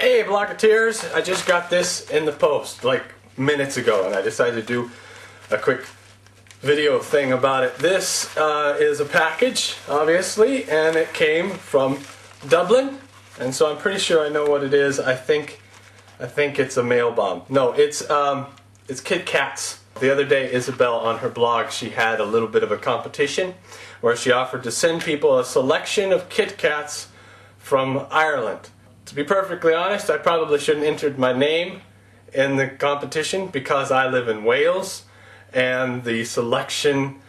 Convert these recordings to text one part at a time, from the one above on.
Hey Blocketeers, I just got this in the post like minutes ago and I decided to do a quick video thing about it. This is a package, obviously, and it came from Dublin, and so I'm pretty sure I know what it is. I think it's a mail bomb. No, it's KitKats. The other day, Isabel on her blog, she had a little bit of a competition where she offered to send people a selection of KitKats from Ireland. To be perfectly honest, I probably shouldn't have entered my name in the competition because I live in Wales and the selection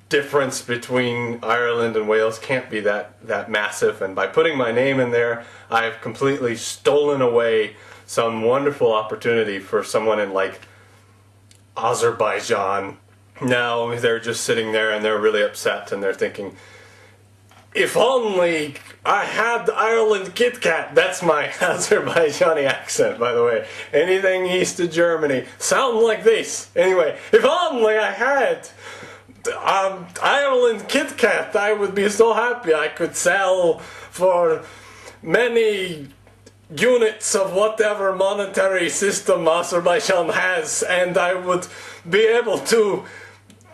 difference between Ireland and Wales can't be that massive, and by putting my name in there I've completely stolen away some wonderful opportunity for someone in like Azerbaijan. Now they're just sitting there and they're really upset and they're thinking, if only I had the Ireland KitKat. That's my Azerbaijani accent, by the way. Anything east of Germany sound like this. Anyway, if only I had Ireland KitKat, I would be so happy. I could sell for many units of whatever monetary system Azerbaijan has, and I would be able to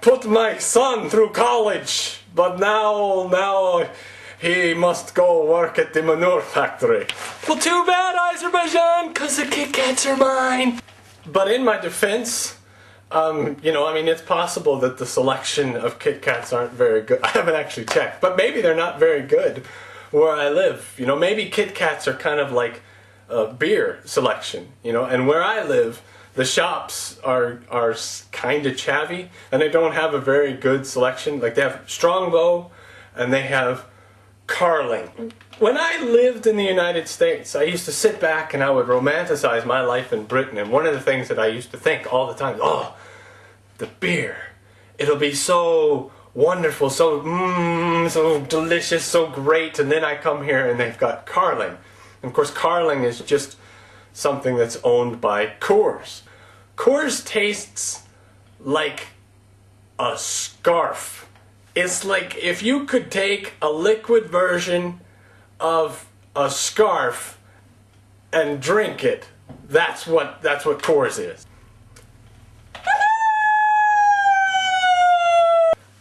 put my son through college. But now he must go work at the manure factory. Well, too bad, Azerbaijan, because the KitKats are mine. But in my defense, you know, I mean, it's possible that the selection of KitKats aren't very good. I haven't actually checked, but maybe they're not very good where I live. You know, maybe KitKats are kind of like a beer selection, you know, and where I live, the shops are kind of chavvy, and they don't have a very good selection. Like, they have Strongbow, and they have Carling. When I lived in the United States, I used to sit back and I would romanticize my life in Britain, and one of the things that I used to think all the time, oh, the beer. It'll be so wonderful, so delicious, so great, and then I come here and they've got Carling. And of course, Carling is just something that's owned by Coors. Coors tastes like a scarf. It's like if you could take a liquid version of a scarf and drink it. That's what Coors is.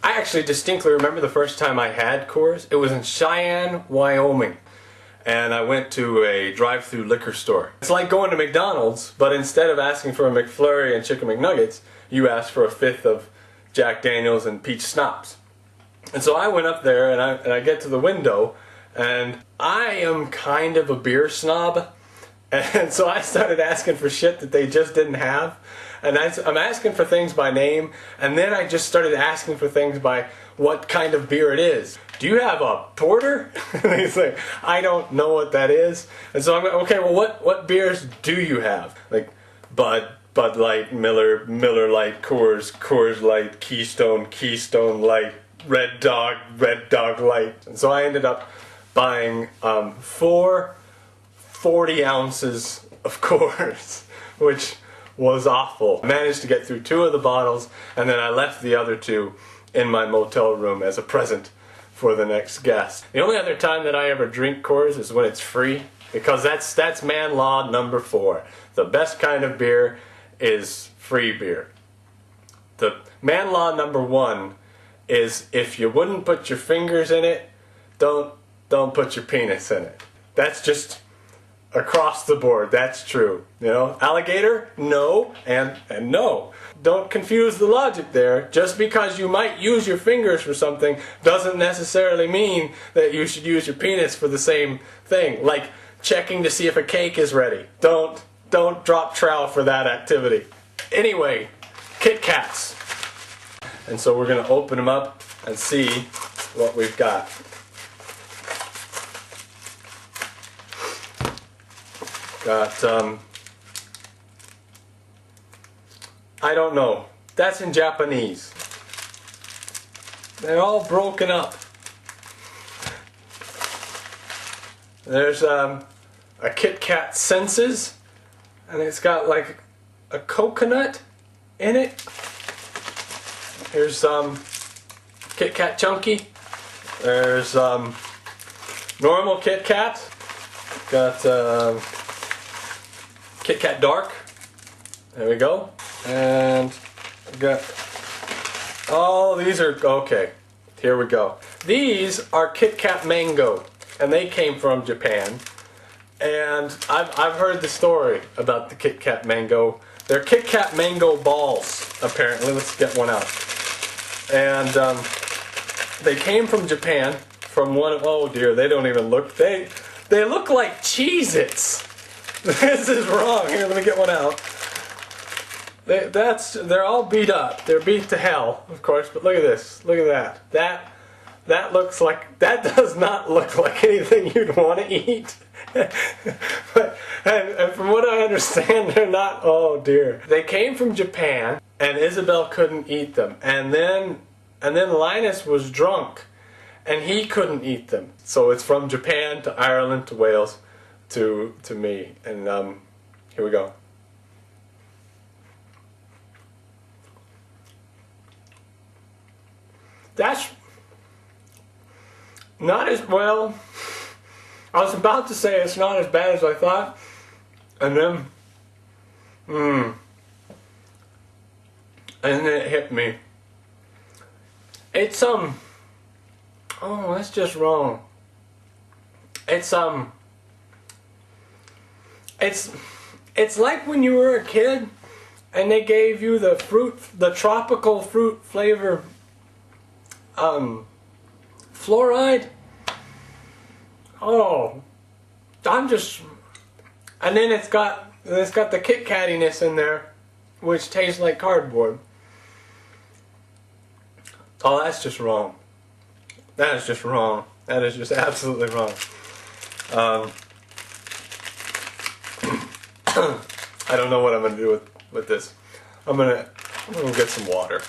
I actually distinctly remember the first time I had Coors. It was in Cheyenne, Wyoming. And I went to a drive-through liquor store. It's like going to McDonald's, but instead of asking for a McFlurry and Chicken McNuggets, you ask for a fifth of Jack Daniels and peach schnapps. And so I went up there and I get to the window, and I am kind of a beer snob, and so I started asking for shit that they just didn't have. And I'm asking for things by name, and then I just started asking for things by what kind of beer it is. Do you have a porter? And he's like, I don't know what that is. And so I'm like, okay, well, what beers do you have? Like Bud Light, Miller Light, Coors Light, Keystone Light, Red Dog Light. And so I ended up buying 4 40 ounces of Coors, which was awful. I managed to get through 2 of the bottles, and then I left the other 2 in my motel room as a present for the next guest. The only other time that I ever drink Coors is when it's free, because that's man law number 4. The best kind of beer is free beer. The man law number 1 is if you wouldn't put your fingers in it, don't put your penis in it. That's just across the board. That's true. You know, alligator? No, and no. Don't confuse the logic there. Just because you might use your fingers for something doesn't necessarily mean that you should use your penis for the same thing. Like checking to see if a cake is ready. Don't drop trowel for that activity. Anyway, KitKats. And so we're going to open them up and see what we've got. Got, I don't know. That's in Japanese. They're all broken up. There's a KitKat Senses, and it's got like a coconut in it. Here's KitKat Chunky. There's normal KitKat. Got KitKat Dark. There we go. And I've got, oh, these are, okay. Here we go. These are KitKat Mango, and they came from Japan. And I've heard the story about the KitKat Mango. They're KitKat Mango balls, apparently. Let's get one out. And they came from Japan, from one of, oh dear, they don't even look, they look like Cheez-Its. This is wrong. Here, let me get one out. They're all beat up. They're beat to hell, of course, but look at this. Look at that. That looks like, that does not look like anything you'd want to eat. But, and from what I understand, they're not, oh dear. They came from Japan, and Isabel couldn't eat them. And then Linus was drunk, and he couldn't eat them. So it's from Japan to Ireland to Wales to me. And here we go. That's not as well. I was about to say it's not as bad as I thought, and then, and then it hit me. It's oh, that's just wrong. It's it's like when you were a kid, and they gave you the tropical fruit flavor. Fluoride. Oh, I'm just, and then it's got the Kit Katiness in there, which tastes like cardboard. Oh, that's just wrong. That is just wrong. That is just absolutely wrong. I don't know what I'm gonna do with this. I'm gonna get some water.